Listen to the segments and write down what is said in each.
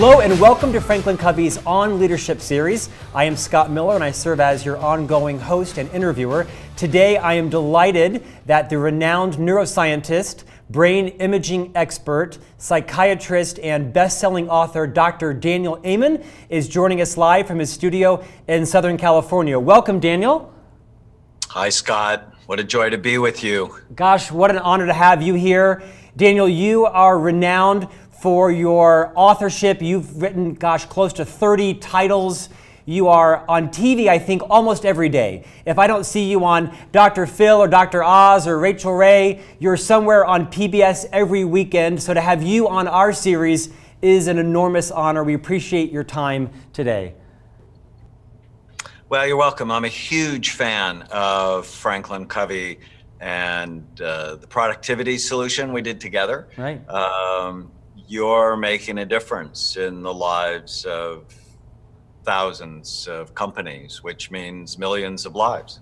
Hello and welcome to Franklin Covey's On Leadership series. I am Scott Miller and I serve as your ongoing host and interviewer. Today I am delighted that the renowned neuroscientist, brain imaging expert, psychiatrist, and best-selling author Dr. Daniel Amen is joining us live from his studio in Southern California. Welcome, Daniel. Hi, Scott. What a joy to be with you. Gosh, what an honor to have you here. Daniel, you are renowned for your authorship. You've written, close to 30 titles. You are on TV, I think, almost every day. If I don't see you on Dr. Phil or Dr. Oz or Rachel Ray, you're somewhere on PBS every weekend. So to have you on our series is an enormous honor. We appreciate your time today. Well, you're welcome. I'm a huge fan of Franklin Covey and the productivity solution we did together. Right. You're making a difference in the lives of thousands of companies, which means millions of lives.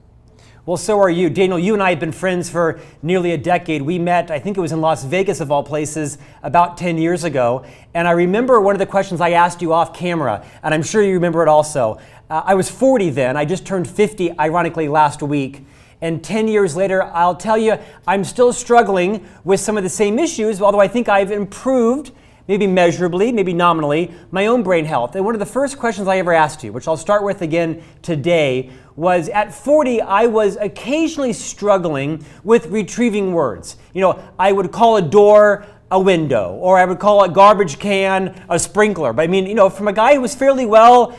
Well, so are you. Daniel, you and I have been friends for nearly a decade. We met, I think it was in Las Vegas of all places, about 10 years ago. And I remember one of the questions I asked you off camera, and I'm sure you remember it also. I was 40 then. I just turned 50, ironically, last week. And 10 years later, I'll tell you, I'm still struggling with some of the same issues, although I think I've improved, maybe measurably, maybe nominally, my own brain health. And one of the first questions I ever asked you, which I'll start with again today, was at 40, I was occasionally struggling with retrieving words. You know, I would call a door a window, or I would call a garbage can a sprinkler. But I mean, from a guy who was fairly well,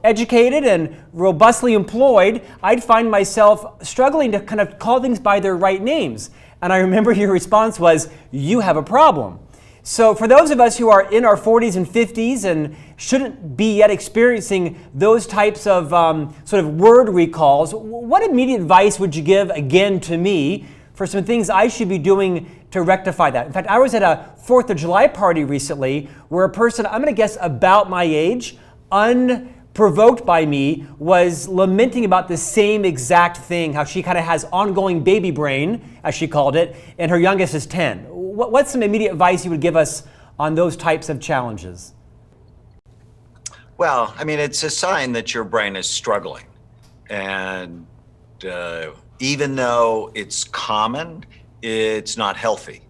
educated and robustly employed, I'd find myself struggling to kind of call things by their right names. And I remember your response was, "You have a problem." So for those of us who are in our 40s and 50s and shouldn't be yet experiencing those types of sort of word recalls, what immediate advice would you give again to me for some things I should be doing to rectify that? In fact, I was at a 4th of July party recently where a person, I'm going to guess about my age, unprovoked by me, was lamenting about the same exact thing, how she kind of has ongoing baby brain, as she called it, and her youngest is 10. What's some immediate advice you would give us on those types of challenges? Well, I mean, it's a sign that your brain is struggling. And even though it's common, it's not healthy.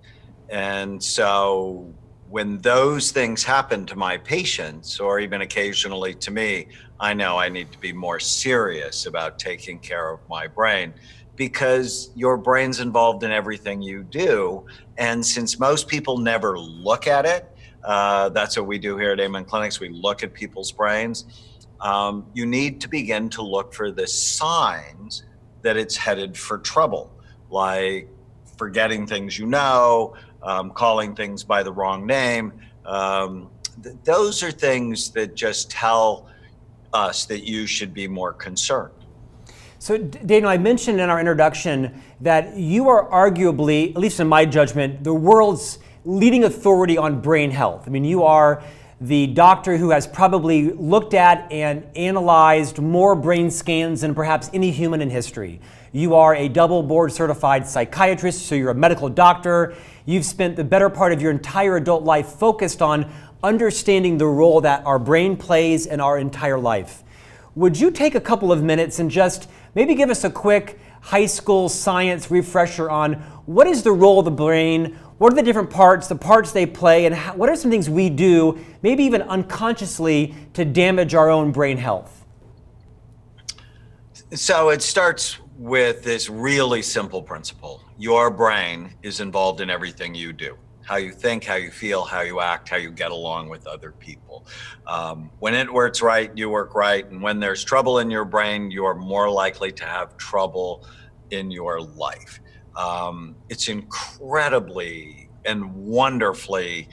And so when those things happen to my patients, or even occasionally to me, I know I need to be more serious about taking care of my brain, because your brain's involved in everything you do. And since most people never look at it, that's what we do here at Amen Clinics, we look at people's brains. You need to begin to look for the signs that it's headed for trouble, like forgetting things calling things by the wrong name. Those are things that just tell us that you should be more concerned. So Daniel, I mentioned in our introduction that you are arguably, at least in my judgment, the world's leading authority on brain health. I mean, you are the doctor who has probably looked at and analyzed more brain scans than perhaps any human in history. You are a double board certified psychiatrist, so you're a medical doctor. You've spent the better part of your entire adult life focused on understanding the role that our brain plays in our entire life. Would you take a couple of minutes and just maybe give us a quick high school science refresher on what is the role of the brain, what are the different parts, the parts they play, and what are some things we do, maybe even unconsciously, to damage our own brain health? So it starts with this really simple principle. Your brain is involved in everything you do. How you think, how you feel, how you act, how you get along with other people. When it works right, you work right. And when there's trouble in your brain, you're more likely to have trouble in your life. It's incredibly and wonderfully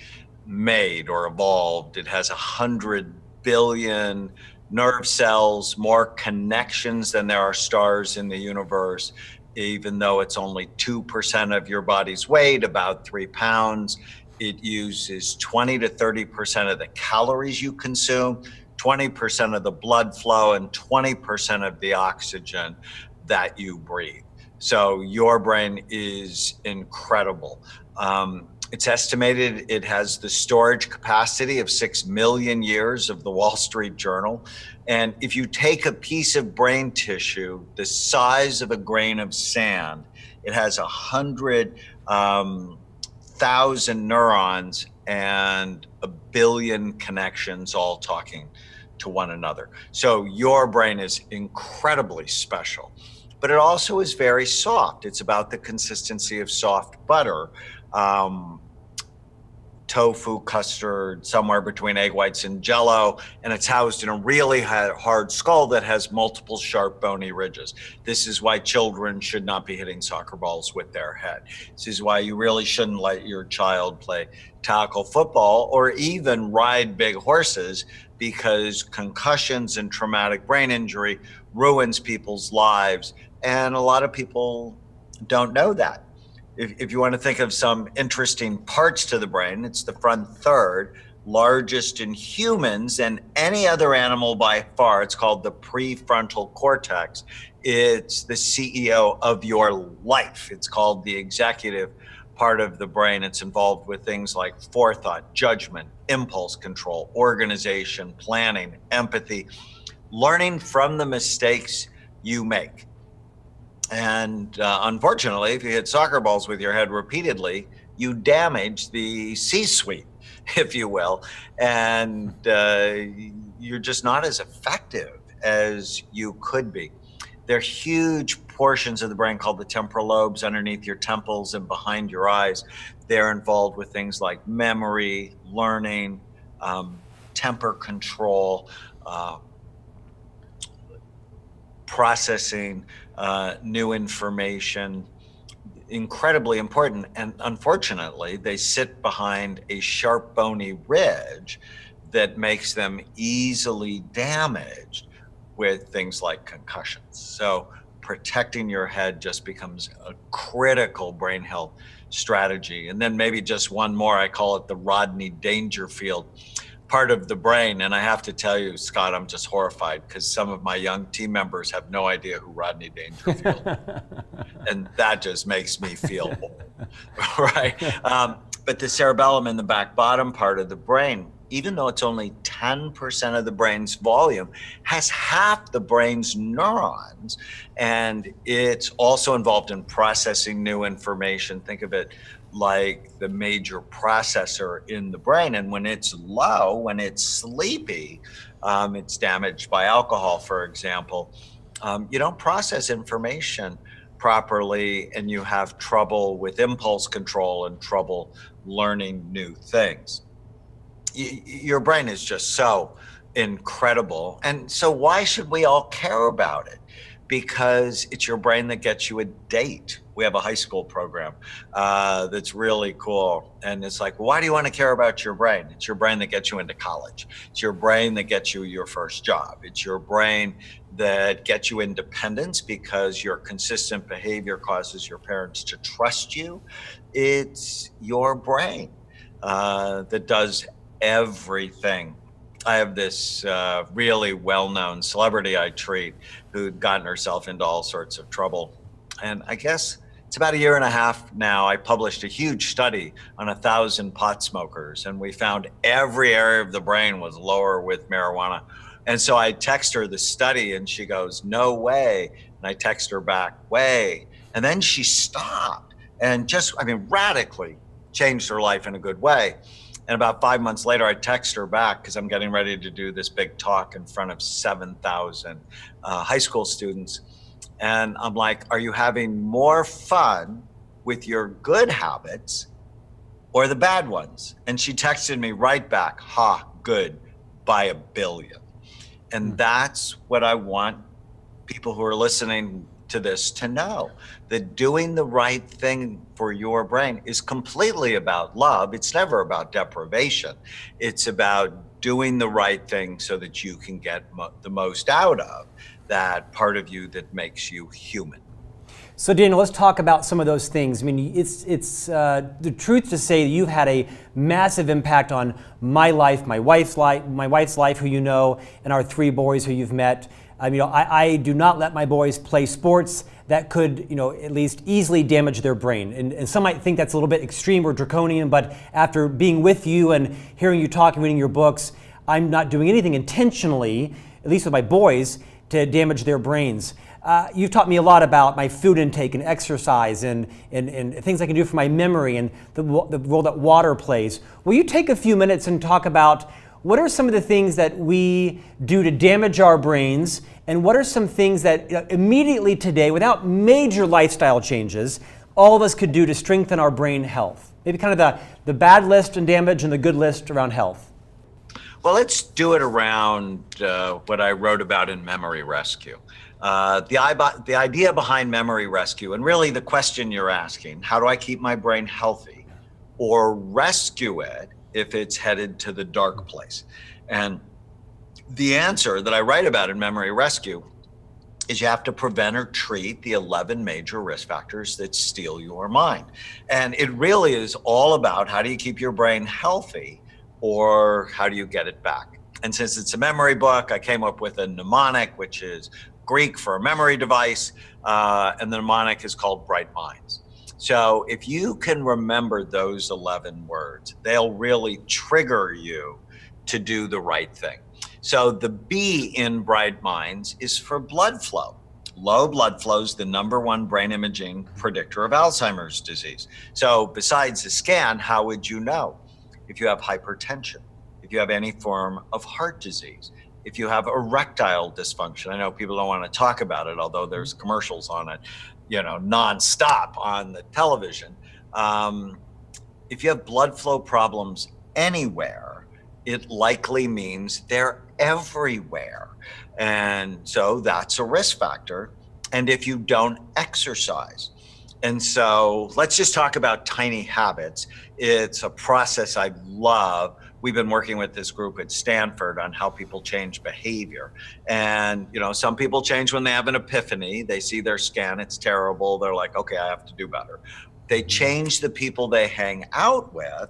made or evolved. It has 100 billion nerve cells, more connections than there are stars in the universe. Even though it's only 2% of your body's weight, about 3 pounds, it uses 20 to 30% of the calories you consume, 20% of the blood flow, and 20% of the oxygen that you breathe. So your brain is incredible. It's estimated it has the storage capacity of 6 million years of the Wall Street Journal. And if you take a piece of brain tissue the size of a grain of sand, it has 100,000 neurons and a billion connections all talking to one another. So your brain is incredibly special, but it also is very soft. It's about the consistency of soft butter. Tofu, custard, somewhere between egg whites and Jello, and it's housed in a really hard skull that has multiple sharp bony ridges. This is why children should not be hitting soccer balls with their head. This is why you really shouldn't let your child play tackle football or even ride big horses, because concussions and traumatic brain injury ruins people's lives, and a lot of people don't know that. If you want to think of some interesting parts to the brain, it's the front third, largest in humans and any other animal by far. It's called the prefrontal cortex. It's the CEO of your life. It's called the executive part of the brain. It's involved with things like forethought, judgment, impulse control, organization, planning, empathy, learning from the mistakes you make. And unfortunately, if you hit soccer balls with your head repeatedly, you damage the C-suite, if you will, and you're just not as effective as you could be. There are huge portions of the brain called the temporal lobes underneath your temples and behind your eyes. They're involved with things like memory, learning, temper control, processing new information. Incredibly important. And unfortunately, they sit behind a sharp bony ridge that makes them easily damaged with things like concussions. So protecting your head just becomes a critical brain health strategy. And then maybe just one more, I call it the Rodney Dangerfield part of the brain. And I have to tell you, Scott, I'm just horrified because some of my young team members have no idea who Rodney Dangerfield is. And that just makes me feel old, right? But the cerebellum in the back bottom part of the brain, even though it's only 10% of the brain's volume, has half the brain's neurons. And it's also involved in processing new information. Think of it like the major processor in the brain. And when it's low, when it's sleepy, it's damaged by alcohol, for example. You don't process information properly, and you have trouble with impulse control and trouble learning new things. Your brain is just so incredible. And so why should we all care about it? Because it's your brain that gets you a date. We have a high school program that's really cool. And it's like, why do you want to care about your brain? It's your brain that gets you into college. It's your brain that gets you your first job. It's your brain that gets you independence because your consistent behavior causes your parents to trust you. It's your brain that does everything. I have this really well-known celebrity I treat who'd gotten herself into all sorts of trouble. And I guess it's about a year and a half now, I published a huge study on 1,000 pot smokers, and we found every area of the brain was lower with marijuana. And so I text her the study and she goes, no way. And I text her back, way. And then she stopped and radically changed her life in a good way. And about 5 months later, I text her back because I'm getting ready to do this big talk in front of 7,000 high school students. And I'm like, are you having more fun with your good habits or the bad ones? And she texted me right back, good, by a billion. And that's what I want people who are listening to this to know, that doing the right thing for your brain is completely about love. It's never about deprivation. It's about doing the right thing so that you can get the most out of that part of you that makes you human. So Daniel, let's talk about some of those things. I mean, it's the truth to say that you've had a massive impact on my life, my wife's life, who you know, and our 3 boys who you've met. I do not let my boys play sports that could, at least easily damage their brain. And some might think that's a little bit extreme or draconian, but after being with you and hearing you talk and reading your books, I'm not doing anything intentionally, at least with my boys, to damage their brains. You've taught me a lot about my food intake and exercise and things I can do for my memory and the role that water plays. Will you take a few minutes and talk about what are some of the things that we do to damage our brains, and what are some things that immediately today, without major lifestyle changes, all of us could do to strengthen our brain health? Maybe kind of the bad list and damage and the good list around health. Well, let's do it around what I wrote about in Memory Rescue. The idea behind Memory Rescue, and really the question you're asking, how do I keep my brain healthy or rescue it if it's headed to the dark place? And the answer that I write about in Memory Rescue is you have to prevent or treat the 11 major risk factors that steal your mind. And it really is all about how do you keep your brain healthy or how do you get it back? And since it's a memory book, I came up with a mnemonic, which is Greek for a memory device, and the mnemonic is called Bright Minds. So if you can remember those 11 words, they'll really trigger you to do the right thing. So the B in Bright Minds is for blood flow. Low blood flow is the #1 brain imaging predictor of Alzheimer's disease. So besides the scan, how would you know? If you have hypertension, if you have any form of heart disease, if you have erectile dysfunction. I know people don't want to talk about it, although there's commercials on it, nonstop on the television. If you have blood flow problems anywhere, it likely means they're everywhere. And so that's a risk factor. And if you don't exercise. And so let's just talk about tiny habits. It's a process I love. We've been working with this group at Stanford on how people change behavior. And, some people change when they have an epiphany. They see their scan, it's terrible. They're like, okay, I have to do better. They change the people they hang out with,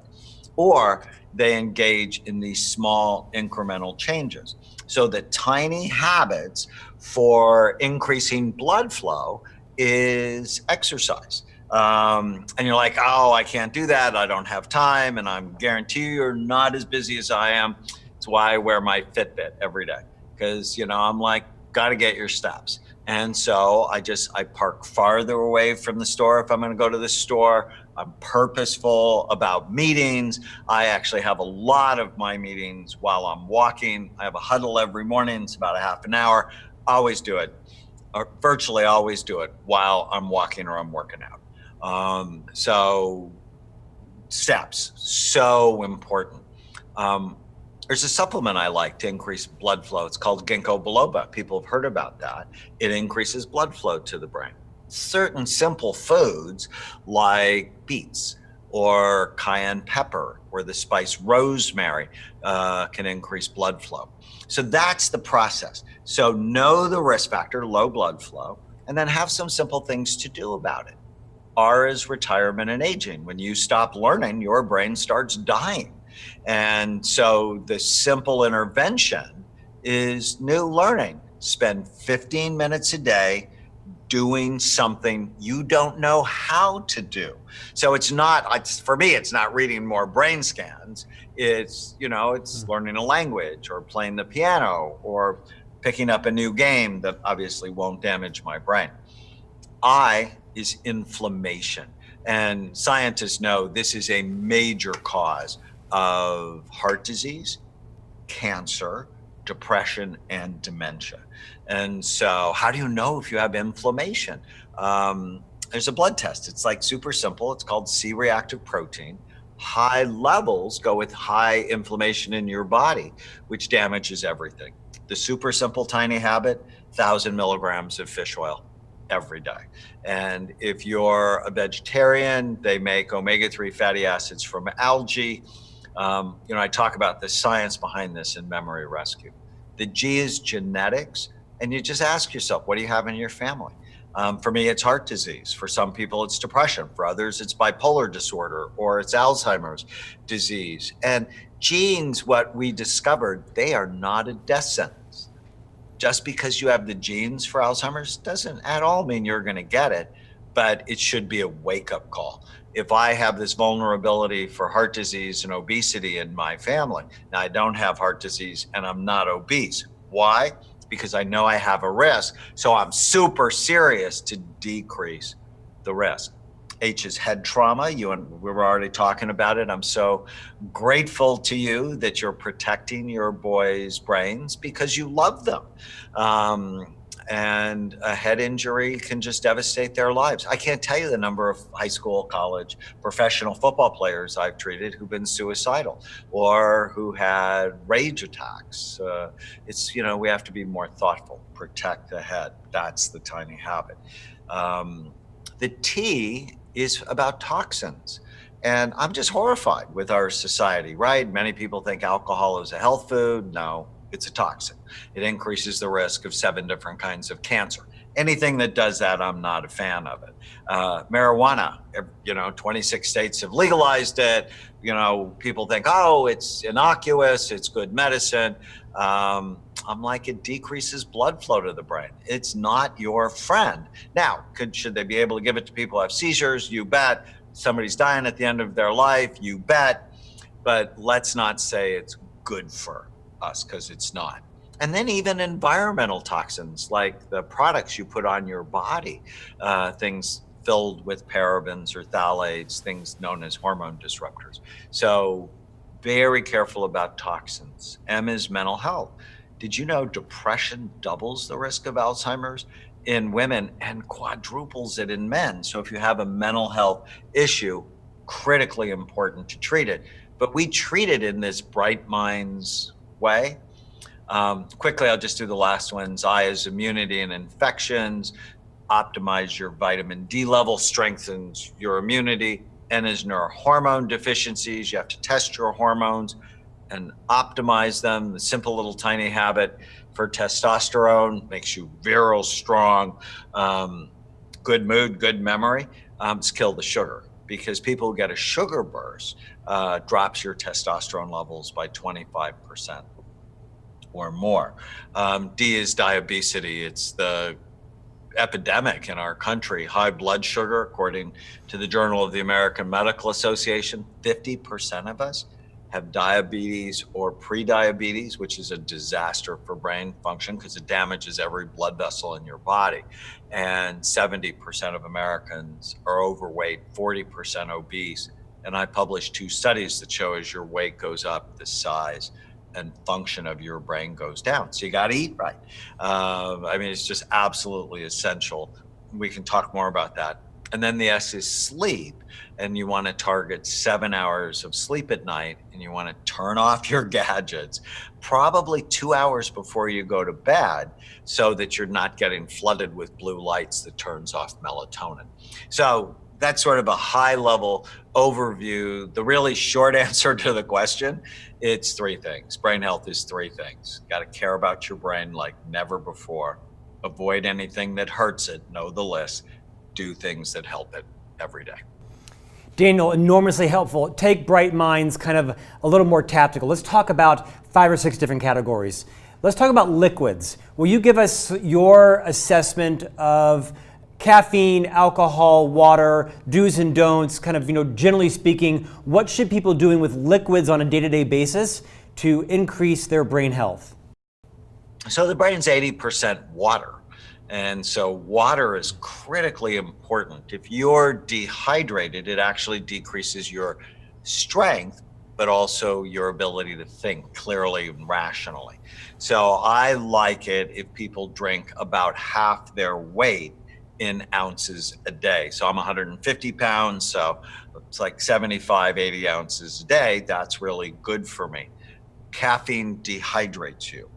or they engage in these small incremental changes. So the tiny habits for increasing blood flow is exercise. And you're like, oh, I can't do that. I don't have time. And I'm guarantee you're not as busy as I am. It's why I wear my Fitbit every day. Because, I'm like, got to get your steps. And so I park farther away from the store if I'm going to go to the store. I'm purposeful about meetings. I actually have a lot of my meetings while I'm walking. I have a huddle every morning. It's about a half an hour. I always do it, or virtually always do it while I'm walking or I'm working out. So steps, so important. There's a supplement I like to increase blood flow. It's called ginkgo biloba. People have heard about that. It increases blood flow to the brain. Certain simple foods like beets or cayenne pepper or the spice rosemary can increase blood flow. So that's the process. So know the risk factor, low blood flow, and then have some simple things to do about it. R is retirement and aging. When you stop learning, your brain starts dying. And so the simple intervention is new learning. Spend 15 minutes a day doing something you don't know how to do. So it's not, for me, it's not reading more brain scans. It's, it's learning a language or playing the piano or picking up a new game that obviously won't damage my brain. I is inflammation. And scientists know this is a major cause of heart disease, cancer, depression, and dementia. And so how do you know if you have inflammation? There's a blood test. It's like super simple. It's called C-reactive protein. High levels go with high inflammation in your body, which damages everything. The super simple tiny habit, 1,000 milligrams of fish oil every day. And if you're a vegetarian, they make omega-3 fatty acids from algae. I talk about the science behind this in Memory Rescue. The G is genetics. And you just ask yourself, what do you have in your family? For me, it's heart disease. For some people, it's depression. For others, it's bipolar disorder or it's Alzheimer's disease. And genes, what we discovered, they are not a death sentence. Just because you have the genes for Alzheimer's doesn't at all mean you're going to get it, but it should be a wake-up call. If I have this vulnerability for heart disease and obesity in my family, now I don't have heart disease and I'm not obese. Why? Because I know I have a risk. So I'm super serious to decrease the risk. H is head trauma. You and we were already talking about it. I'm so grateful to you that you're protecting your boys' brains because you love them. And a head injury can just devastate their lives. I can't tell you the number of high school, college, professional football players I've treated who've been suicidal or who had rage attacks. It's, we have to be more thoughtful, protect the head. That's the tiny habit. The T is about toxins. And I'm just horrified with our society, right? Many people think alcohol is a health food. No, it's a toxin. It increases the risk of 7 different kinds of cancer. Anything that does that, I'm not a fan of it. Marijuana, 26 states have legalized it. People think, oh, it's innocuous, it's good medicine. I'm like, it decreases blood flow to the brain. It's not your friend. Now, should they be able to give it to people who have seizures? You bet. Somebody's dying at the end of their life? You bet. But let's not say it's good for us, because it's not. And then even environmental toxins, like the products you put on your body, things filled with parabens or phthalates, things known as hormone disruptors. So very careful about toxins. M is mental health. Did you know depression doubles the risk of Alzheimer's in women and quadruples it in men? So if you have a mental health issue, critically important to treat it. But we treat it in this Bright Minds way. Quickly, I'll just do the last ones. I is immunity and infections. Optimize your vitamin D level, strengthens your immunity. N is neurohormone deficiencies. You have to test your hormones and optimize them. The simple little tiny habit for testosterone makes you virile, strong, good mood, good memory. Is kill the sugar, because people who get a sugar burst drops your testosterone levels by 25% or more. D is diabetes. It's the epidemic in our country. High blood sugar, according to the Journal of the American Medical Association, 50% of us have diabetes or pre-diabetes, which is a disaster for brain function because it damages every blood vessel in your body. And 70% of Americans are overweight, 40% obese. And I published 2 studies that show as your weight goes up, the size and function of your brain goes down. So you got to eat right. It's just absolutely essential. We can talk more about that. And then the S is sleep. And you want to target 7 hours of sleep at night, and you want to turn off your gadgets probably 2 hours before you go to bed so that you're not getting flooded with blue lights that turns off melatonin. So that's sort of a high level overview. The really short answer to the question, it's 3 things. Brain health is 3 things. Got to care about your brain like never before. Avoid anything that hurts it. Know the list. Do things that help it every day. Daniel, enormously helpful. Take Bright Minds kind of a little more tactical. Let's talk about 5 or 6 different categories. Let's talk about liquids. Will you give us your assessment of caffeine, alcohol, water, do's and don'ts, kind of, generally speaking, what should people doing with liquids on a day-to-day basis to increase their brain health? So the brain's 80% water. And so water is critically important. If you're dehydrated, it actually decreases your strength, but also your ability to think clearly and rationally. So I like it if people drink about half their weight in ounces a day. So I'm 150 pounds, so it's like 75, 80 ounces a day. That's really good for me. Caffeine dehydrates you.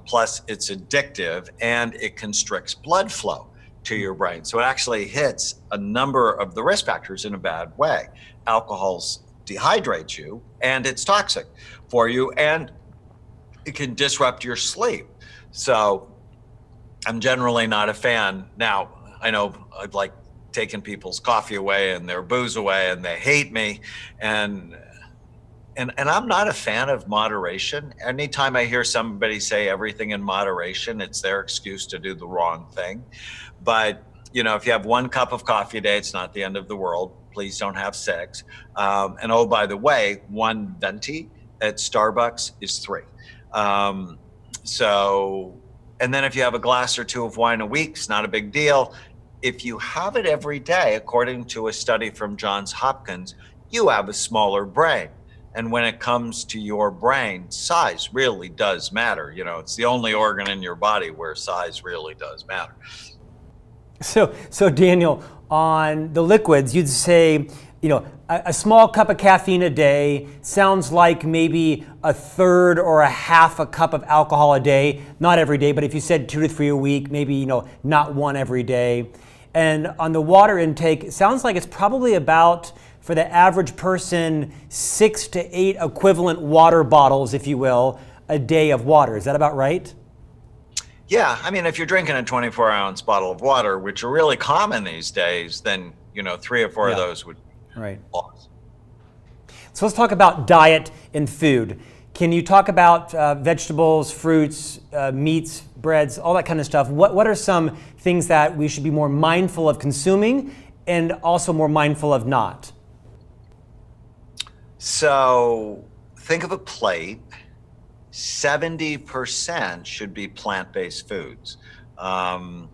Plus it's addictive and it constricts blood flow to your brain. So it actually hits a number of the risk factors in a bad way. Alcohol dehydrates you and it's toxic for you and it can disrupt your sleep. So I'm generally not a fan. Now, I know I've like taken people's coffee away and their booze away, and they hate me. And I'm not a fan of moderation. Anytime I hear somebody say everything in moderation, it's their excuse to do the wrong thing. But if you have 1 cup of coffee a day, it's not the end of the world. Please don't have 6. And oh, by the way, 1 venti at Starbucks is 3. And then if you have a glass or 2 of wine a week, it's not a big deal. If you have it every day, according to a study from Johns Hopkins, you have a smaller brain. And when it comes to your brain, size really does matter. It's the only organ in your body where size really does matter. So Daniel, on the liquids, you'd say, a small cup of caffeine a day sounds like maybe 1/3 or 1/2 a cup of alcohol a day. Not every day, but if you said 2 to 3 a week, maybe, not 1 every day. And on the water intake, it sounds like it's probably about, for the average person, 6 to 8 equivalent water bottles, if you will, a day of water. Is that about right? Yeah, I mean, if you're drinking a 24-ounce bottle of water, which are really common these days, then 3 or 4 of those would be right. awesome. So let's talk about diet and food. Can you talk about vegetables, fruits, meats, breads, all that kind of stuff? What are some things that we should be more mindful of consuming and also more mindful of not? So think of a plate. 70% should be plant-based foods. And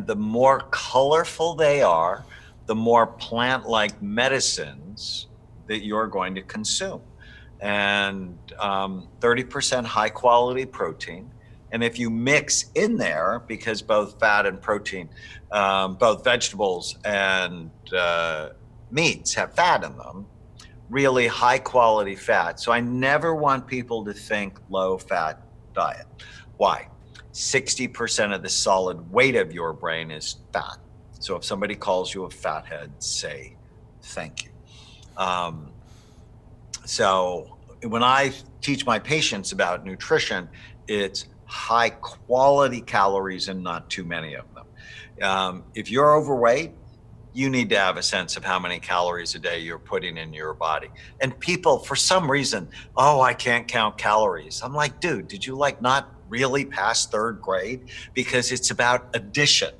the more colorful they are, the more plant-like medicines that you're going to consume. And 30% high-quality protein. And if you mix in there, because both fat and protein, both vegetables and meats have fat in them, really high quality fat. So I never want people to think low fat diet. Why? 60% of the solid weight of your brain is fat. So if somebody calls you a fathead, say thank you. So when I teach my patients about nutrition, it's high quality calories and not too many of them. If you're overweight, you need to have a sense of how many calories a day you're putting in your body. And people, for some reason, I can't count calories. I'm like, dude, did you not really pass 3rd grade? Because it's about addition,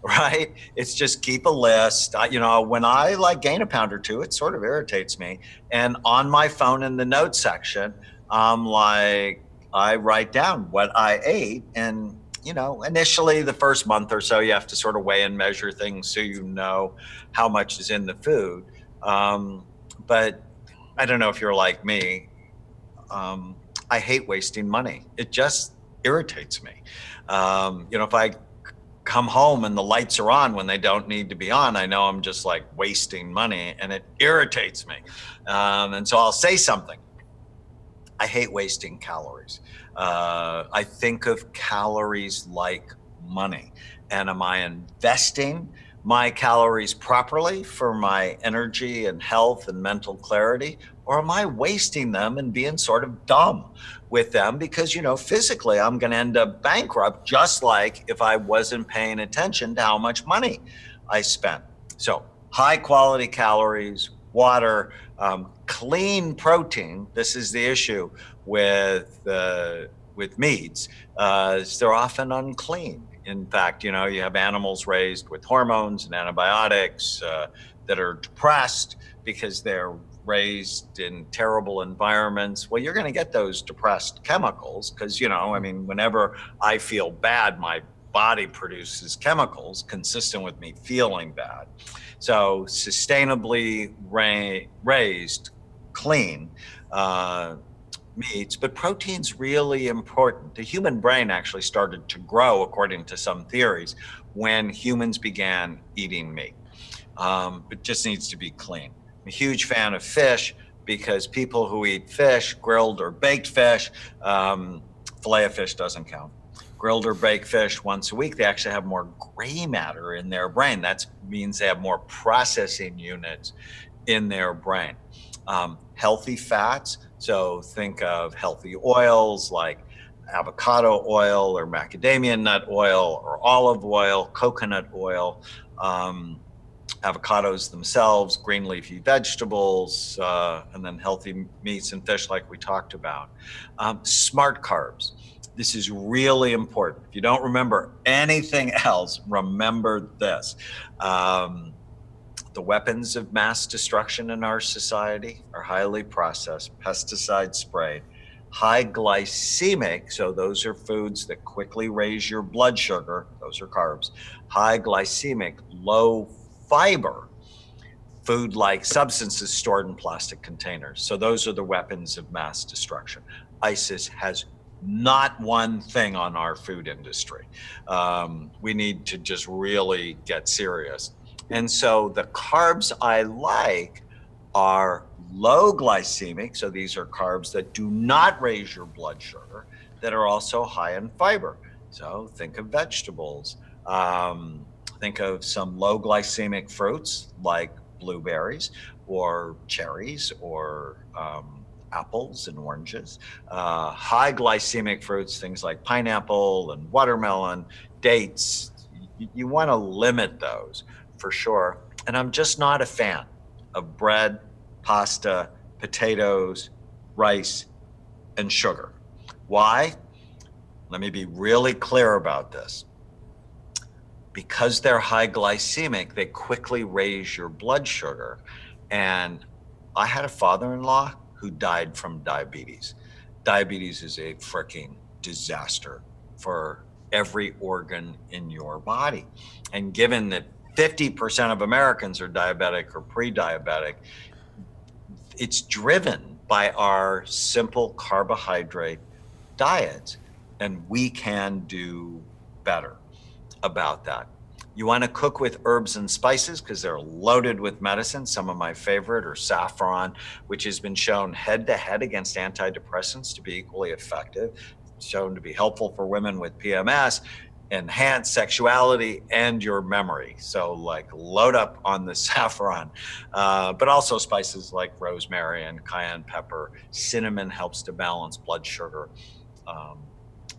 right? It's just keep a list. When I gain a pound or 2, it sort of irritates me. And on my phone in the notes section, I write down what I ate. And initially the first month or so, you have to sort of weigh and measure things so you know how much is in the food. But I don't know if you're like me. I hate wasting money. It just irritates me. If I come home and the lights are on when they don't need to be on, I know I'm just wasting money, and it irritates me. And so I'll say something. I hate wasting calories. I think of calories like money. And am I investing my calories properly for my energy and health and mental clarity? Or am I wasting them and being sort of dumb with them? Because, physically I'm going to end up bankrupt, just like if I wasn't paying attention to how much money I spent. So high quality calories, water, clean protein. This is the issue with meats. They're often unclean. In fact, you have animals raised with hormones and antibiotics that are depressed because they're raised in terrible environments. Well, you're going to get those depressed chemicals because, whenever I feel bad, my body produces chemicals consistent with me feeling bad. So sustainably raised, clean meats, but protein's really important. The human brain actually started to grow, according to some theories, when humans began eating meat. It just needs to be clean. I'm a huge fan of fish because people who eat fish, grilled or baked fish, filet of fish doesn't count. Grilled or baked fish once a week, they actually have more gray matter in their brain. That means they have more processing units in their brain. Healthy fats, so think of healthy oils like avocado oil or macadamia nut oil or olive oil, coconut oil. avocados themselves, green leafy vegetables, and then healthy meats and fish like we talked about. Smart carbs. This is really important. If you don't remember anything else, remember this. The weapons of mass destruction in our society are highly processed, pesticide sprayed, high glycemic, so those are foods that quickly raise your blood sugar, those are carbs, high glycemic, low fiber, food-like substances stored in plastic containers. So those are the weapons of mass destruction. ISIS has not one thing on our food industry. We need to just really get serious. And so the carbs I like are low glycemic. So these are carbs that do not raise your blood sugar, that are also high in fiber. So think of vegetables. Think of some low glycemic fruits like blueberries or cherries or apples and oranges. High glycemic fruits, things like pineapple and watermelon, dates. You want to limit those for sure. And I'm just not a fan of bread, pasta, potatoes, rice, and sugar. Why? Let me be really clear about this. Because they're high glycemic, they quickly raise your blood sugar. And I had a father-in-law who died from diabetes. Diabetes is a freaking disaster for every organ in your body. And given that 50% of Americans are diabetic or pre-diabetic, it's driven by our simple carbohydrate diets, and we can do better about that. You want to cook with herbs and spices because they're loaded with medicine. Some of my favorite are saffron, which has been shown head to head against antidepressants to be equally effective, shown to be helpful for women with PMS, enhance sexuality and your memory. So like load up on the saffron, but also spices like rosemary and cayenne pepper. Cinnamon helps to balance blood sugar,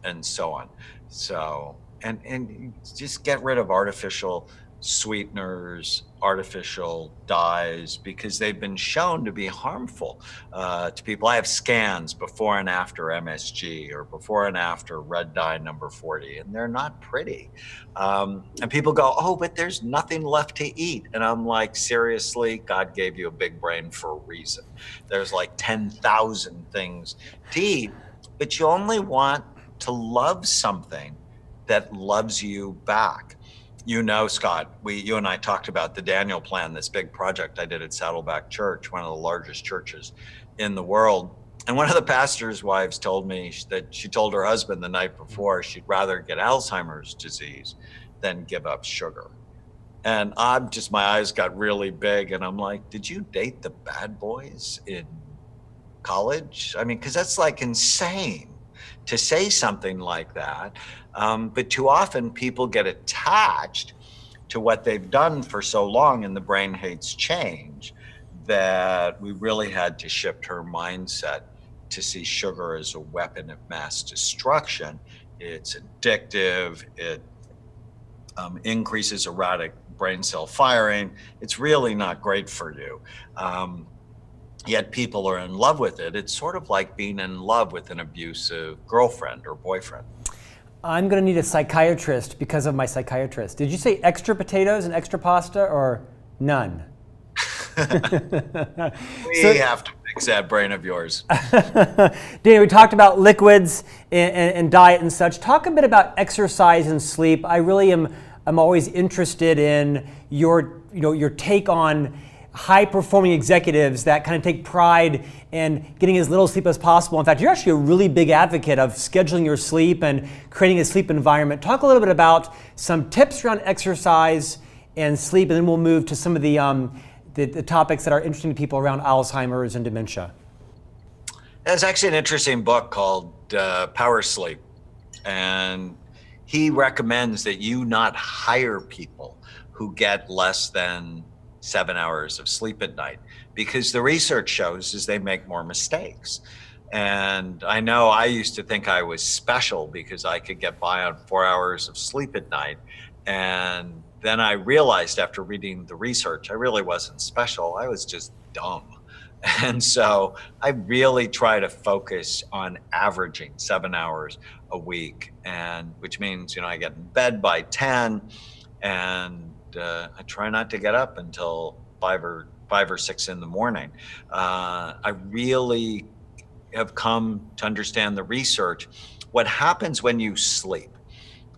and so on. So, and just get rid of artificial sweeteners, artificial dyes, because they've been shown to be harmful to people. I have scans before and after MSG or before and after red dye number 40, and they're not pretty. And people go, oh, but there's nothing left to eat. And I'm like, seriously, God gave you a big brain for a reason. There's like 10,000 things to eat, but you only want to love something that loves you back. You know, Scott, you and I talked about the Daniel Plan, this big project I did at Saddleback Church, one of the largest churches in the world. And one of the pastor's wives told me that she told her husband the night before she'd rather get Alzheimer's disease than give up sugar. And my eyes got really big, and I'm like, did you date the bad boys in college? I mean, because that's like insane to say something like that. But too often people get attached to what they've done for so long, and the brain hates change, that we really had to shift her mindset to see sugar as a weapon of mass destruction. It's addictive. It increases erratic brain cell firing. It's really not great for you. Yet people are in love with it. It's sort of like being in love with an abusive girlfriend or boyfriend. I'm going to need a psychiatrist because of my psychiatrist. Did you say extra potatoes and extra pasta, or none? We have to fix that brain of yours. Dana, we talked about liquids and diet and such. Talk a bit about exercise and sleep. I really am always interested in your take on high-performing executives that kind of take pride in getting as little sleep as possible. In fact, you're actually a really big advocate of scheduling your sleep and creating a sleep environment. Talk a little bit about some tips around exercise and sleep, and then we'll move to some of the topics that are interesting to people around Alzheimer's and dementia. There's actually an interesting book called Power Sleep, and he recommends that you not hire people who get less than 7 hours of sleep at night, because the research shows is they make more mistakes. And I know I used to think I was special because I could get by on 4 hours of sleep at night, and then I realized after reading the research, I really wasn't special. I was just dumb. And so I really try to focus on averaging 7 hours a week, and which means, I get in bed by 10, and I try not to get up until 5 or 6 in the morning. I really have come to understand the research. What happens when you sleep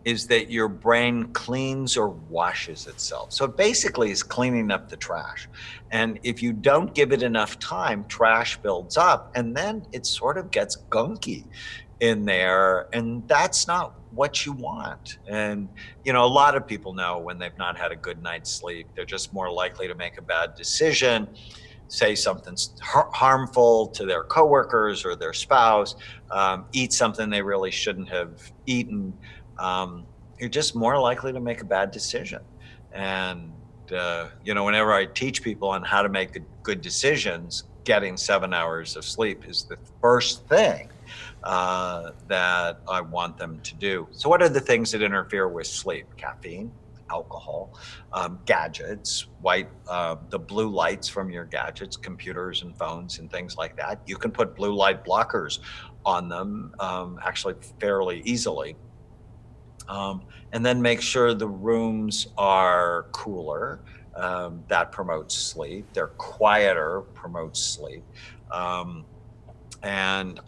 is that your brain cleans or washes itself. So it basically is cleaning up the trash. And if you don't give it enough time, trash builds up, and then it sort of gets gunky in there. And that's not what you want. And, a lot of people know when they've not had a good night's sleep, they're just more likely to make a bad decision, say something harmful to their coworkers or their spouse, eat something they really shouldn't have eaten. You're just more likely to make a bad decision. And, whenever I teach people on how to make good decisions, getting 7 hours of sleep is the first thing that I want them to do. So what are the things that interfere with sleep? Caffeine, alcohol, gadgets, the blue lights from your gadgets, computers and phones and things like that. You can put blue light blockers on them, actually fairly easily. And then make sure the rooms are cooler. That promotes sleep. They're quieter, promotes sleep. And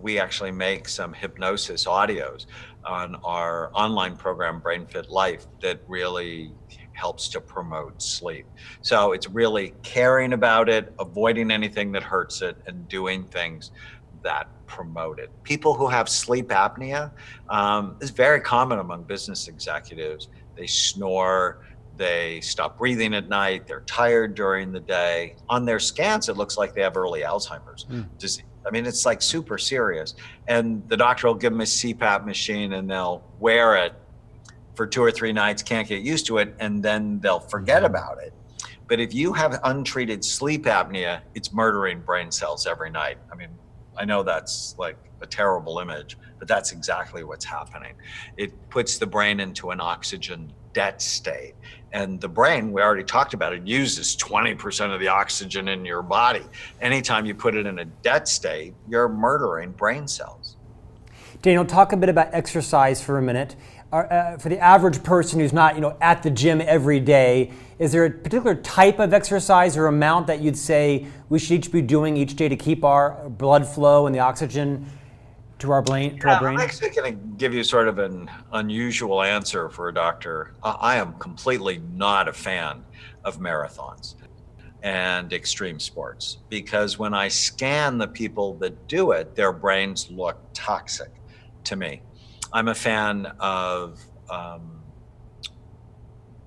we actually make some hypnosis audios on our online program, Brain Fit Life, that really helps to promote sleep. So it's really caring about it, avoiding anything that hurts it, and doing things that promote it. People who have sleep apnea is very common among business executives. They snore, they stop breathing at night, they're tired during the day. On their scans, it looks like they have early Alzheimer's disease. I mean, it's like super serious. And the doctor will give them a CPAP machine and they'll wear it for 2 or 3 nights, can't get used to it, and then they'll forget about it. But if you have untreated sleep apnea, it's murdering brain cells every night. I mean, I know that's like a terrible image, but that's exactly what's happening. It puts the brain into an oxygen debt state. And the brain, we already talked about it, uses 20% of the oxygen in your body. Anytime you put it in a debt state, you're murdering brain cells. Daniel, talk a bit about exercise for a minute. For the average person who's not, at the gym every day, is there a particular type of exercise or amount that you'd say we should each be doing each day to keep our blood flow and the oxygen to our brain? I'm actually going to give you sort of an unusual answer for a doctor. I am completely not a fan of marathons and extreme sports, because when I scan the people that do it, their brains look toxic to me. I'm a fan of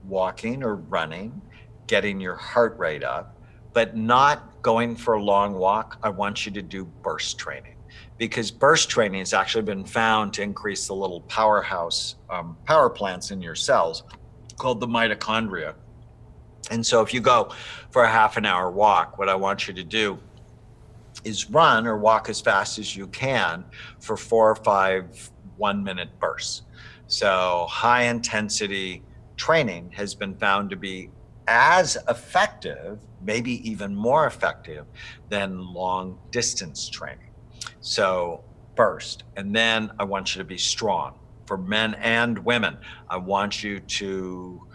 walking or running, getting your heart rate up, but not going for a long walk. I want you to do burst training, because burst training has actually been found to increase the little powerhouse power plants in your cells called the mitochondria. And so if you go for a half an hour walk, what I want you to do is run or walk as fast as you can for 4 or 5 1-minute bursts. So high intensity training has been found to be as effective, maybe even more effective than long distance training. So burst. And then I want you to be strong. For men and women, I want you to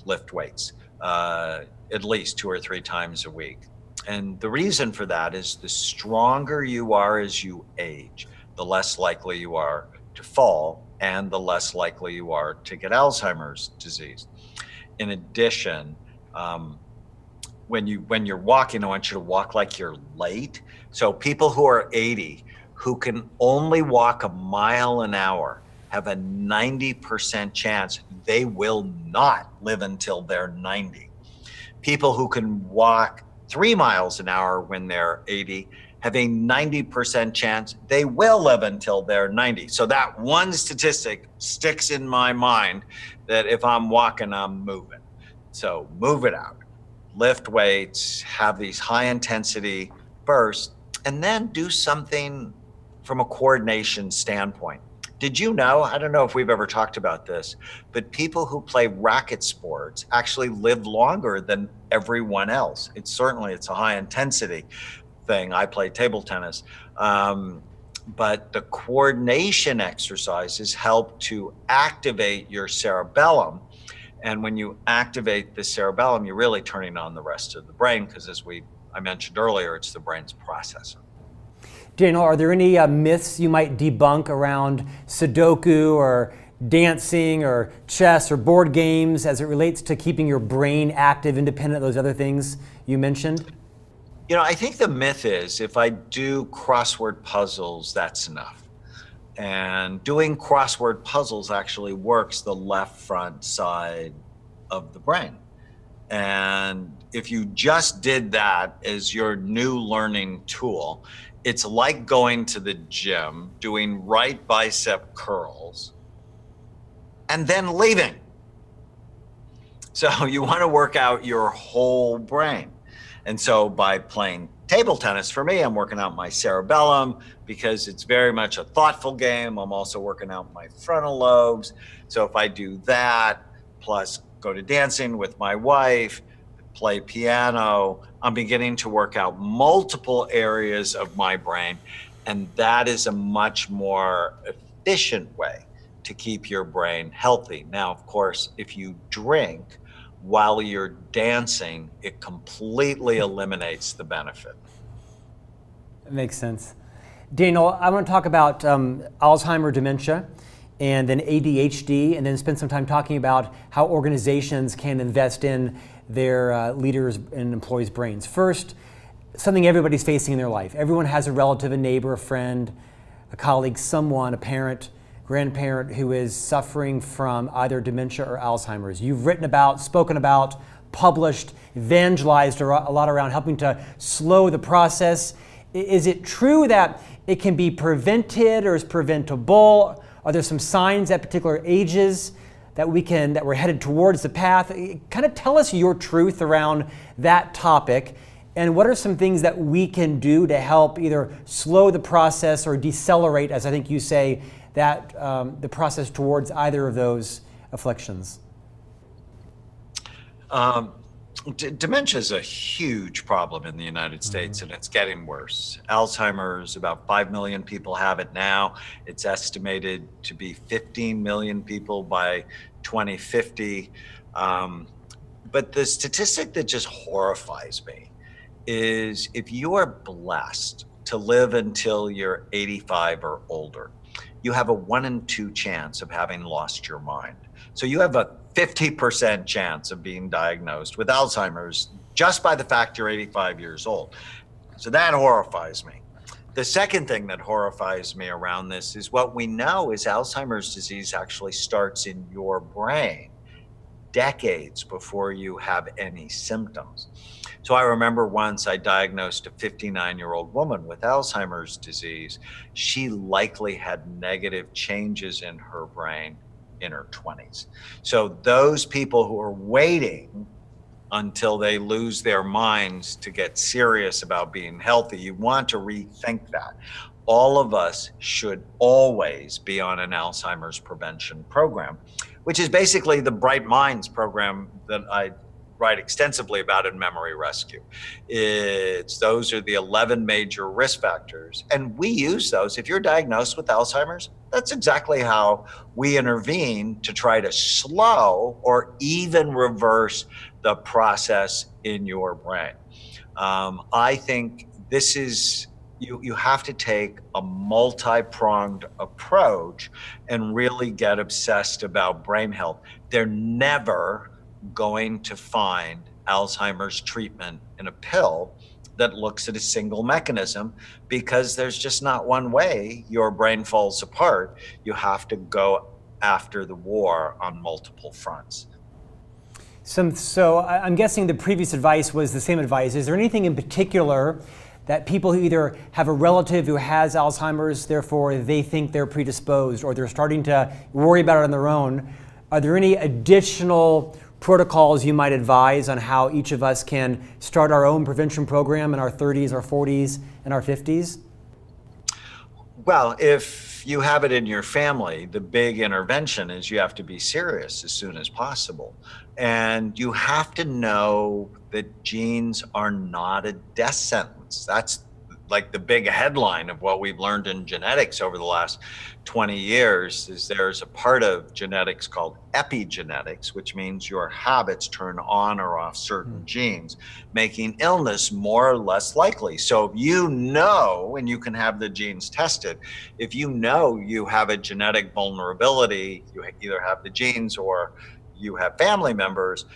lift weights at least 2 or 3 times a week. And the reason for that is the stronger you are as you age, the less likely you are to fall, and the less likely you are to get Alzheimer's disease. In addition, when you're walking, I want you to walk like you're late. So people who are 80 who can only walk a mile an hour have a 90% chance they will not live until they're 90. People who can walk 3 miles an hour when they're 80 have a 90% chance they will live until they're 90. So that one statistic sticks in my mind, that if I'm walking, I'm moving. So move it out, lift weights, have these high intensity bursts, and then do something from a coordination standpoint. Did you know, I don't know if we've ever talked about this, but people who play racket sports actually live longer than everyone else. It's a high intensity thing. I play table tennis. But the coordination exercises help to activate your cerebellum. And when you activate the cerebellum, you're really turning on the rest of the brain because I mentioned earlier, it's the brain's processor. Daniel, are there any myths you might debunk around Sudoku or dancing or chess or board games as it relates to keeping your brain active, independent of those other things you mentioned? I think the myth is if I do crossword puzzles, that's enough. And doing crossword puzzles actually works the left front side of the brain. And if you just did that as your new learning tool, it's like going to the gym, doing right bicep curls, and then leaving. So you want to work out your whole brain. And so by playing table tennis, for me, I'm working out my cerebellum because it's very much a thoughtful game. I'm also working out my frontal lobes. So if I do that, plus go to dancing with my wife, play piano, I'm beginning to work out multiple areas of my brain. And that is a much more efficient way to keep your brain healthy. Now, of course, if you drink while you're dancing, it completely eliminates the benefit. That makes sense. Daniel, I want to talk about Alzheimer dementia and then ADHD, and then spend some time talking about how organizations can invest in their leaders and employees' brains. First, something everybody's facing in their life. Everyone has a relative, a neighbor, a friend, a colleague, someone, a parent, grandparent who is suffering from either dementia or Alzheimer's. You've written about, spoken about, published, evangelized a lot around helping to slow the process. Is it true that it can be prevented or is preventable? Are there some signs at particular ages that we're headed towards the path? Kind of tell us your truth around that topic, and what are some things that we can do to help either slow the process or decelerate, as I think you say, that the process towards either of those afflictions? Dementia is a huge problem in the United States, and it's getting worse. Alzheimer's, about 5 million people have it now. It's estimated to be 15 million people by 2050. But the statistic that just horrifies me is if you are blessed to live until you're 85 or older, you have a 1 in 2 chance of having lost your mind. So you have a 50% chance of being diagnosed with Alzheimer's just by the fact you're 85 years old. So that horrifies me. The second thing that horrifies me around this is what we know is Alzheimer's disease actually starts in your brain decades before you have any symptoms. So I remember once I diagnosed a 59-year-old woman with Alzheimer's disease. She likely had negative changes in her brain in her 20s. So those people who are waiting until they lose their minds to get serious about being healthy, you want to rethink that. All of us should always be on an Alzheimer's prevention program, which is basically the Bright Minds program that I write extensively about in Memory Rescue. Those are the 11 major risk factors, and we use those. If you're diagnosed with Alzheimer's, that's exactly how we intervene to try to slow or even reverse the process in your brain. I think this is, you have to take a multi-pronged approach and really get obsessed about brain health. They're never going to find Alzheimer's treatment in a pill that looks at a single mechanism, because there's just not one way your brain falls apart. You have to go after the war on multiple fronts. So I'm guessing the previous advice was the same advice. Is there anything in particular that people who either have a relative who has Alzheimer's, therefore they think they're predisposed, or they're starting to worry about it on their own, are there any additional protocols you might advise on how each of us can start our own prevention program in our 30s, our 40s, and our 50s? Well, if you have it in your family, the big intervention is you have to be serious as soon as possible. And you have to know that genes are not a death sentence. That's like the big headline of what we've learned in genetics over the last 20 years is there's a part of genetics called epigenetics, which means your habits turn on or off certain genes, making illness more or less likely. So if you know, and you can have the genes tested, if you know you have a genetic vulnerability, you either have the genes or you have family members,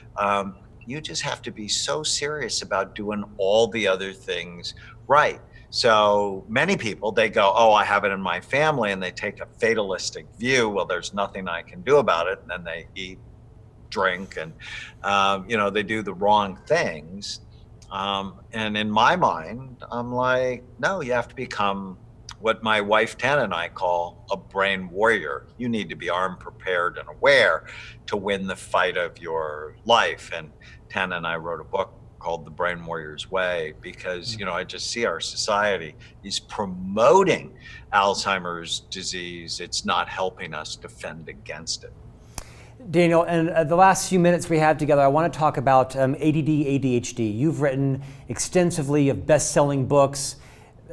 you just have to be so serious about doing all the other things right. So many people, they go, oh, I have it in my family, and they take a fatalistic view. Well, there's nothing I can do about it. And then they eat, drink, and, they do the wrong things. And in my mind, I'm like, no, you have to become what my wife, Tana, and I call a brain warrior. You need to be armed, prepared, and aware to win the fight of your life. And Tana and I wrote a book called The Brain Warrior's Way because, I just see our society is promoting Alzheimer's disease. It's not helping us defend against it. Daniel, in the last few minutes we have together, I want to talk about ADD, ADHD. You've written extensively of best-selling books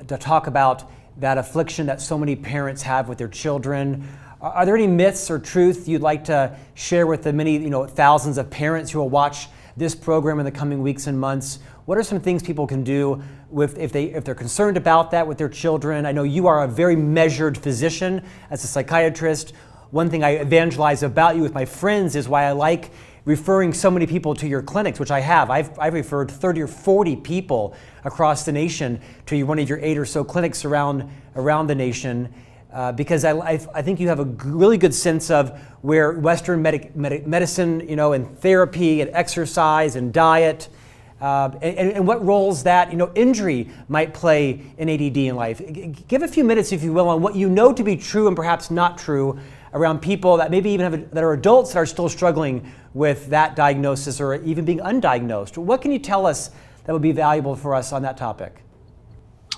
to talk about that affliction that so many parents have with their children. Are there any myths or truth you'd like to share with the many, thousands of parents who will watch this program in the coming weeks and months? What are some things people can do if they're concerned about that with their children? I know you are a very measured physician as a psychiatrist. One thing I evangelize about you with my friends is why I like referring so many people to your clinics, which I have. I've referred 30 or 40 people across the nation to one of your 8 or so clinics around the nation. Because I think you have a really good sense of where Western medicine, and therapy and exercise and diet, and what roles that, injury might play in ADD in life. Give a few minutes, if you will, on what you know to be true and perhaps not true around people that maybe even that are adults that are still struggling with that diagnosis or even being undiagnosed. What can you tell us that would be valuable for us on that topic?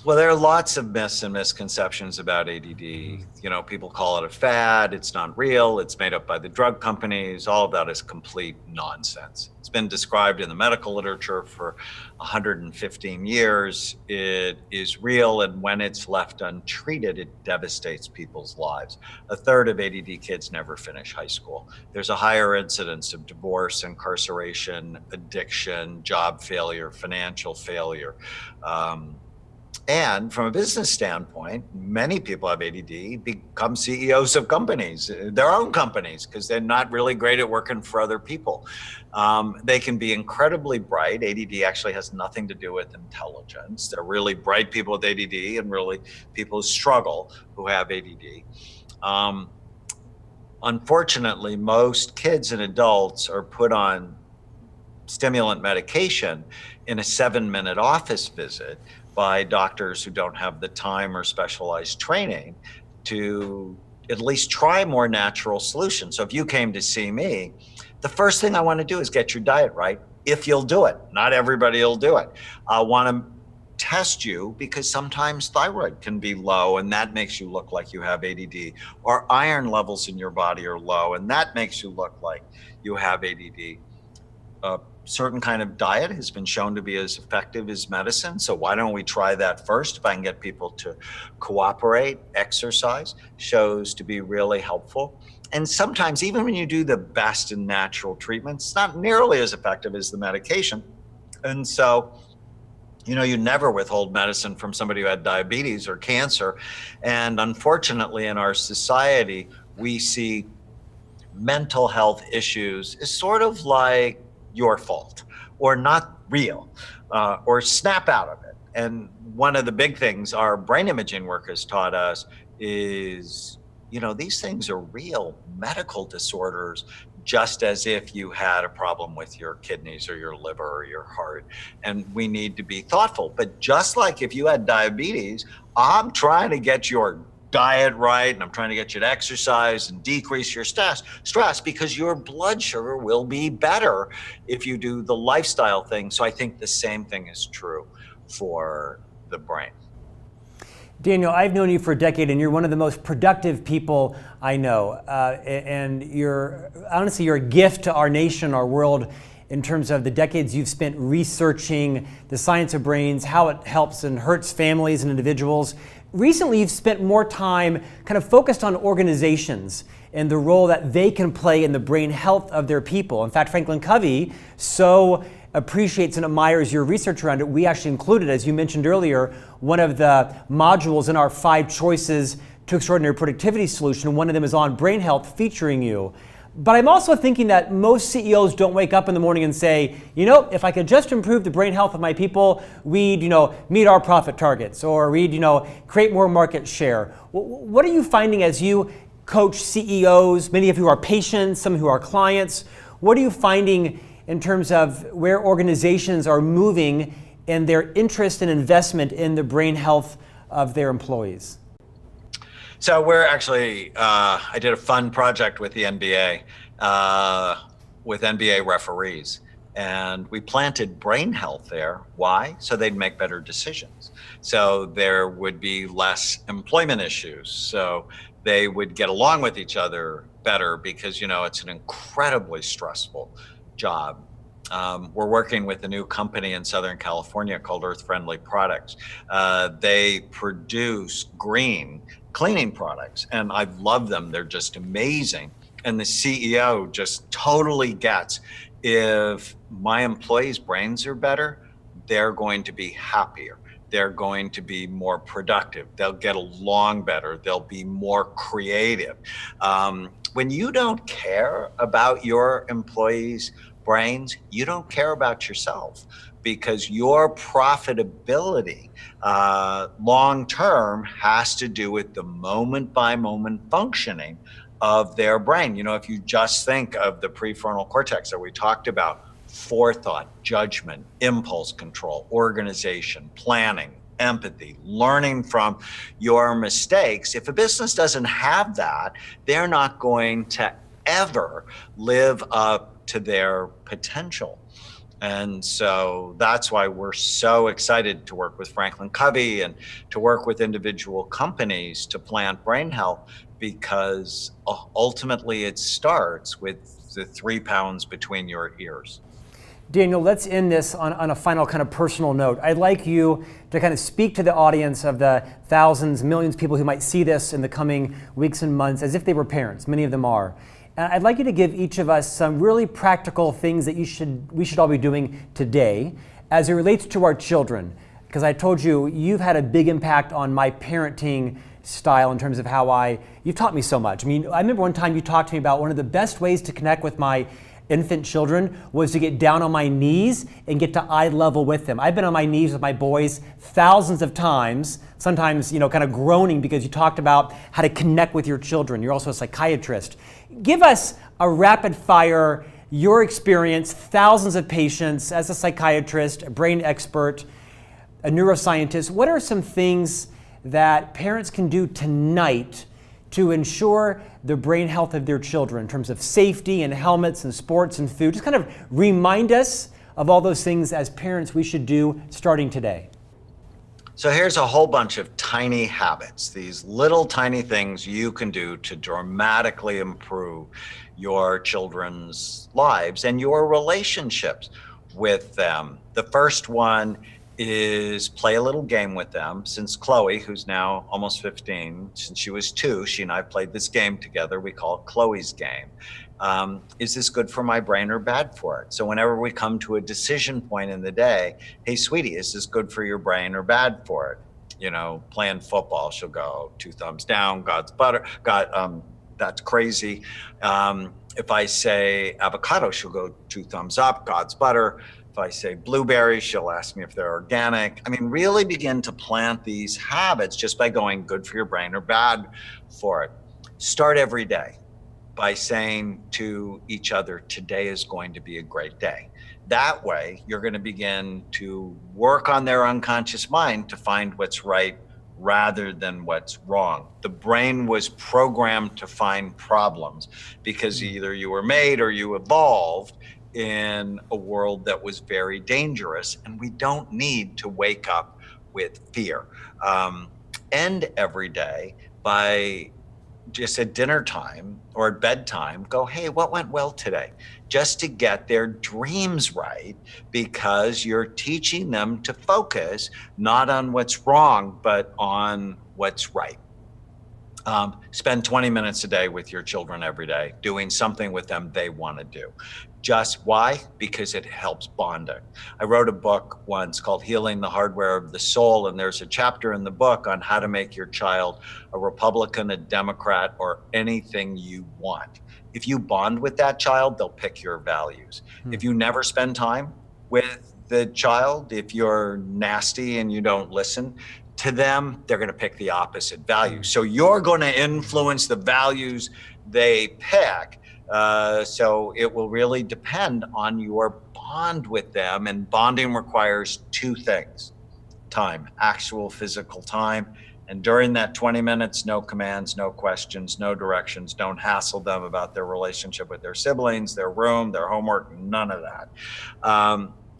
Well, there are lots of myths and misconceptions about ADD. People call it a fad. It's not real. It's made up by the drug companies. All of that is complete nonsense. It's been described in the medical literature for 115 years. It is real, and when it's left untreated, it devastates people's lives. A third of ADD kids never finish high school. There's a higher incidence of divorce, incarceration, addiction, job failure, financial failure. And from a business standpoint, many people have ADD become CEOs of companies, their own companies, because they're not really great at working for other people. They can be incredibly bright. ADD actually has nothing to do with intelligence. They're really bright people with ADD and really people who struggle who have ADD. Unfortunately, most kids and adults are put on stimulant medication in a 7-minute office visit by doctors who don't have the time or specialized training to at least try more natural solutions. So if you came to see me, the first thing I want to do is get your diet right, if you'll do it. Not everybody will do it. I want to test you because sometimes thyroid can be low and that makes you look like you have ADD, or iron levels in your body are low and that makes you look like you have ADD. Certain kind of diet has been shown to be as effective as medicine. So why don't we try that first? If I can get people to cooperate, exercise shows to be really helpful. And sometimes even when you do the best in natural treatments, it's not nearly as effective as the medication. And so, you never withhold medicine from somebody who had diabetes or cancer. And unfortunately, in our society, we see mental health issues as sort of like your fault or not real, or snap out of it. And one of the big things our brain imaging work has taught us is, these things are real medical disorders, just as if you had a problem with your kidneys or your liver or your heart. And we need to be thoughtful. But just like if you had diabetes, I'm trying to get your diet right, and I'm trying to get you to exercise and decrease your stress because your blood sugar will be better if you do the lifestyle thing. So I think the same thing is true for the brain. Daniel, I've known you for a decade, and you're one of the most productive people I know. And honestly, you're a gift to our nation, our world, in terms of the decades you've spent researching the science of brains, how it helps and hurts families and individuals. Recently, you've spent more time kind of focused on organizations and the role that they can play in the brain health of their people. In fact, Franklin Covey so appreciates and admires your research around it. We actually included, as you mentioned earlier, one of the modules in our 5 choices to extraordinary productivity solution. One of them is on brain health, featuring you. But I'm also thinking that most CEOs don't wake up in the morning and say, if I could just improve the brain health of my people, we'd, meet our profit targets, or we'd, create more market share. What are you finding as you coach CEOs, many of who are patients, some who are clients? What are you finding in terms of where organizations are moving in their interest and investment in the brain health of their employees? So we're actually, I did a fun project with the NBA, with NBA referees, and we planted brain health there. Why? So they'd make better decisions. So there would be less employment issues. So they would get along with each other better because, it's an incredibly stressful job. We're working with a new company in Southern California called Earth Friendly Products. They produce green cleaning products, and I love them. They're just amazing. And the CEO just totally gets, if my employees' brains are better, they're going to be happier. They're going to be more productive. They'll get along better. They'll be more creative. When you don't care about your employees' brains, you don't care about yourself, because your profitability long term has to do with the moment by moment functioning of their brain. If you just think of the prefrontal cortex that we talked about, forethought, judgment, impulse control, organization, planning, empathy, learning from your mistakes. If a business doesn't have that, they're not going to ever live up to their potential. And so that's why we're so excited to work with Franklin Covey and to work with individual companies to plant brain health, because ultimately it starts with the 3 pounds between your ears. Daniel, let's end this on a final kind of personal note. I'd like you to kind of speak to the audience of the thousands, millions of people who might see this in the coming weeks and months as if they were parents. Many of them are. And I'd like you to give each of us some really practical things that we should all be doing today as it relates to our children. Because I told you, you've had a big impact on my parenting style in terms of how you've taught me so much. I mean, I remember one time you talked to me about one of the best ways to connect with my infant children was to get down on my knees and get to eye level with them. I've been on my knees with my boys thousands of times, sometimes, kind of groaning, because you talked about how to connect with your children. You're also a psychiatrist. Give us a rapid fire, your experience, thousands of patients as a psychiatrist, a brain expert, a neuroscientist. What are some things that parents can do tonight to ensure the brain health of their children in terms of safety and helmets and sports and food? Just kind of remind us of all those things as parents we should do starting today. So here's a whole bunch of tiny habits, these little tiny things you can do to dramatically improve your children's lives and your relationships with them. The first one is play a little game with them. Since Chloe, who's now almost 15, since she was 2, she and I played this game together. We call it Chloe's game. Is this good for my brain or bad for it? So whenever we come to a decision point in the day, hey, sweetie, is this good for your brain or bad for it? Playing football, she'll go 2 thumbs down, God's butter, that's crazy. If I say avocado, she'll go 2 thumbs up, God's butter. If I say blueberries, she'll ask me if they're organic. I mean, really begin to plant these habits just by going good for your brain or bad for it. Start every day by saying to each other, today is going to be a great day. That way, you're going to begin to work on their unconscious mind to find what's right rather than what's wrong. The brain was programmed to find problems because either you were made or you evolved in a world that was very dangerous, and we don't need to wake up with fear. end every day by just at dinner time or at bedtime, go, hey, what went well today? Just to get their dreams right, because you're teaching them to focus not on what's wrong, but on what's right. Spend 20 minutes a day with your children every day, doing something with them they want to do. Just why? Because it helps bonding. I wrote a book once called Healing the Hardware of the Soul, and there's a chapter in the book on how to make your child a Republican, a Democrat, or anything you want. If you bond with that child, they'll pick your values. If you never spend time with the child, if you're nasty and you don't listen to them, they're going to pick the opposite values. So you're going to influence the values they pick. So it will really depend on your bond with them. And bonding requires two things: time, actual physical time. And during that 20 minutes, no commands, no questions, no directions. Don't hassle them about their relationship with their siblings, their room, their homework, none of that.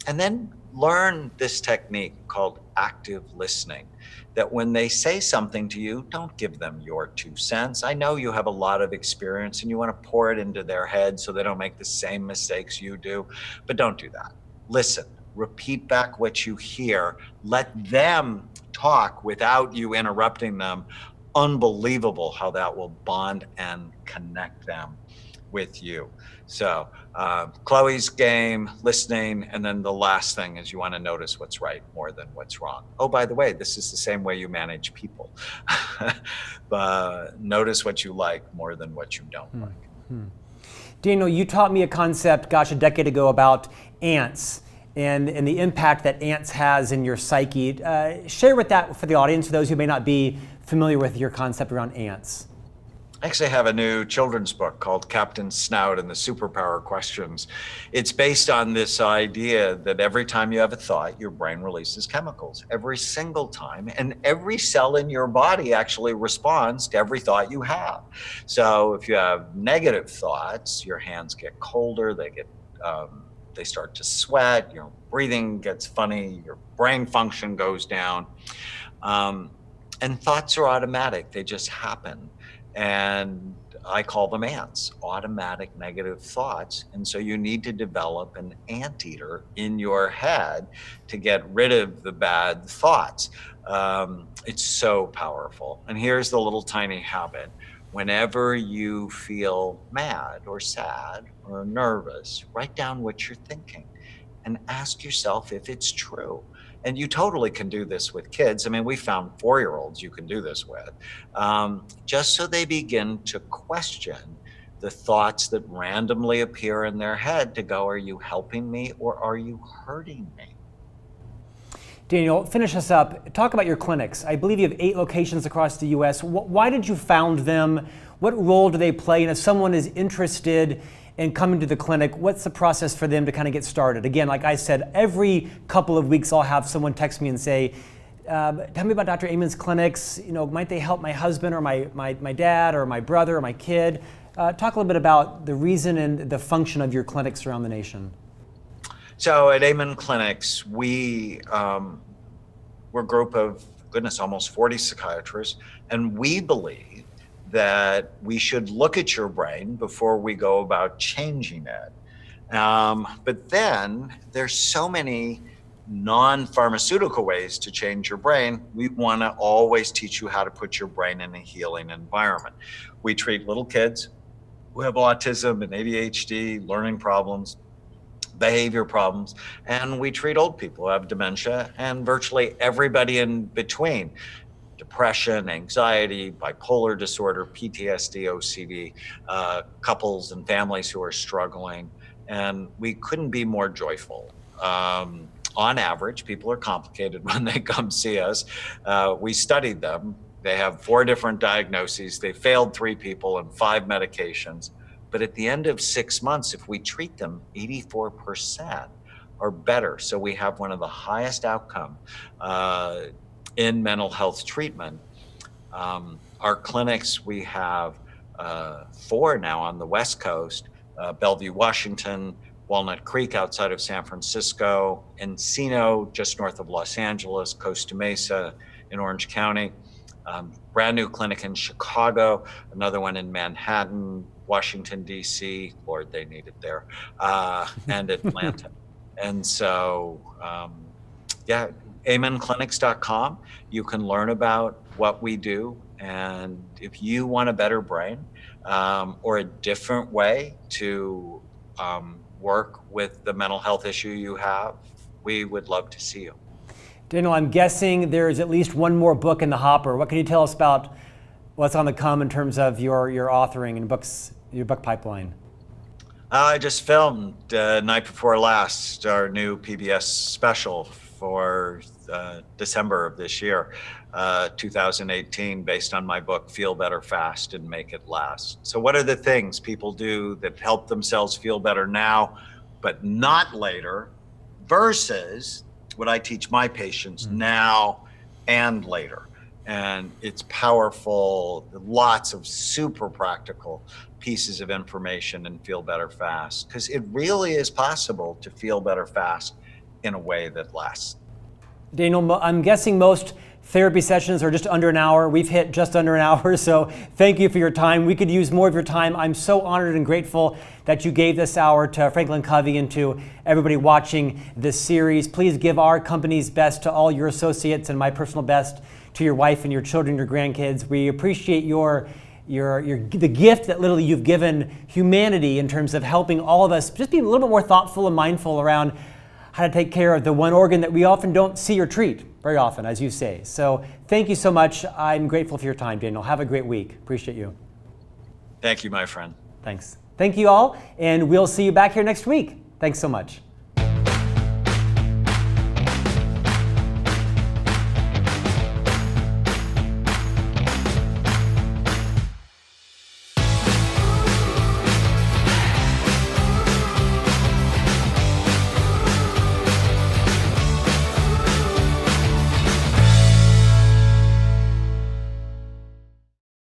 And then learn this technique called active listening, that when they say something to you, don't give them your 2 cents. I know you have a lot of experience and you want to pour it into their head so they don't make the same mistakes you do, but don't do that. Listen, repeat back what you hear, let them talk without you interrupting them. Unbelievable how that will bond and connect them with you. So Chloe's game, listening, and then the last thing is you want to notice what's right more than what's wrong. Oh, by the way, this is the same way you manage people. But notice what you like more than what you don't like. Daniel, you taught me a concept, a decade ago about ants and the impact that ants has in your psyche. Share with that for the audience, for those who may not be familiar with your concept around ants. I actually have a new children's book called Captain Snout and the Superpower Questions. It's based on this idea that every time you have a thought, your brain releases chemicals every single time, and every cell in your body actually responds to every thought you have. So if you have negative thoughts, your hands get colder, they start to sweat, your breathing gets funny, your brain function goes down. And thoughts are automatic, they just happen. And I call them ants, automatic negative thoughts. And so you need to develop an anteater in your head to get rid of the bad thoughts. It's so powerful. And here's the little tiny habit. Whenever you feel mad or sad or nervous, write down what you're thinking and ask yourself if it's true. And you totally can do this with kids. I mean, we found 4-year-olds you can do this with, just so they begin to question the thoughts that randomly appear in their head to go, are you helping me or are you hurting me? Daniel, finish us up. Talk about your clinics. I believe you have 8 locations across the U.S. Why did you found them? What role do they play? And if someone is interested in coming to the clinic, what's the process for them to kind of get started? Again, like I said, every couple of weeks I'll have someone text me and say, tell me about Dr. Amen's clinics. Might they help my husband or my dad or my brother or my kid? Talk a little bit about the reason and the function of your clinics around the nation. So at Amen Clinics, we're a group of, almost 40 psychiatrists, and we believe that we should look at your brain before we go about changing it. But then there's so many non-pharmaceutical ways to change your brain. We want to always teach you how to put your brain in a healing environment. We treat little kids who have autism and ADHD, learning problems, behavior problems, and we treat old people who have dementia and virtually everybody in between. Depression, anxiety, bipolar disorder, PTSD, OCD, couples and families who are struggling. And we couldn't be more joyful. On average, people are complicated when they come see us. We studied them. They have 4 different diagnoses. They failed 3 people and 5 medications. But at the end of 6 months, if we treat them, 84% are better. So we have one of the highest outcome in mental health treatment. Our clinics, we have 4 now on the West Coast, Bellevue, Washington, Walnut Creek outside of San Francisco, Encino just north of Los Angeles, Costa Mesa in Orange County. Brand new clinic in Chicago, another one in Manhattan, Washington, D.C. Lord, they need it there, and Atlanta. And so, yeah, amenclinics.com. You can learn about what we do. And if you want a better brain or a different way to work with the mental health issue you have, we would love to see you. Daniel, I'm guessing there is at least one more book in the hopper. What can you tell us about what's on the come in terms of your authoring and books, your book pipeline? I just filmed night before last our new PBS special for December of this year, 2018, based on my book, Feel Better Fast and Make It Last. So what are the things people do that help themselves feel better now, but not later, versus what I teach my patients now and later? And it's powerful, lots of super practical pieces of information and Feel Better Fast, because it really is possible to feel better fast in a way that lasts. Daniel, I'm guessing most therapy sessions are just under an hour. We've hit just under an hour, so thank you for your time. We could use more of your time. I'm so honored and grateful that you gave this hour to Franklin Covey and to everybody watching this series. Please give our company's best to all your associates and my personal best to your wife and your children, your grandkids. We appreciate the gift that literally you've given humanity in terms of helping all of us just be a little bit more thoughtful and mindful around how to take care of the one organ that we often don't see or treat very often, as you say. So thank you so much. I'm grateful for your time, Daniel. Have a great week. Appreciate you. Thank you, my friend. Thanks. Thank you all, and we'll see you back here next week. Thanks so much.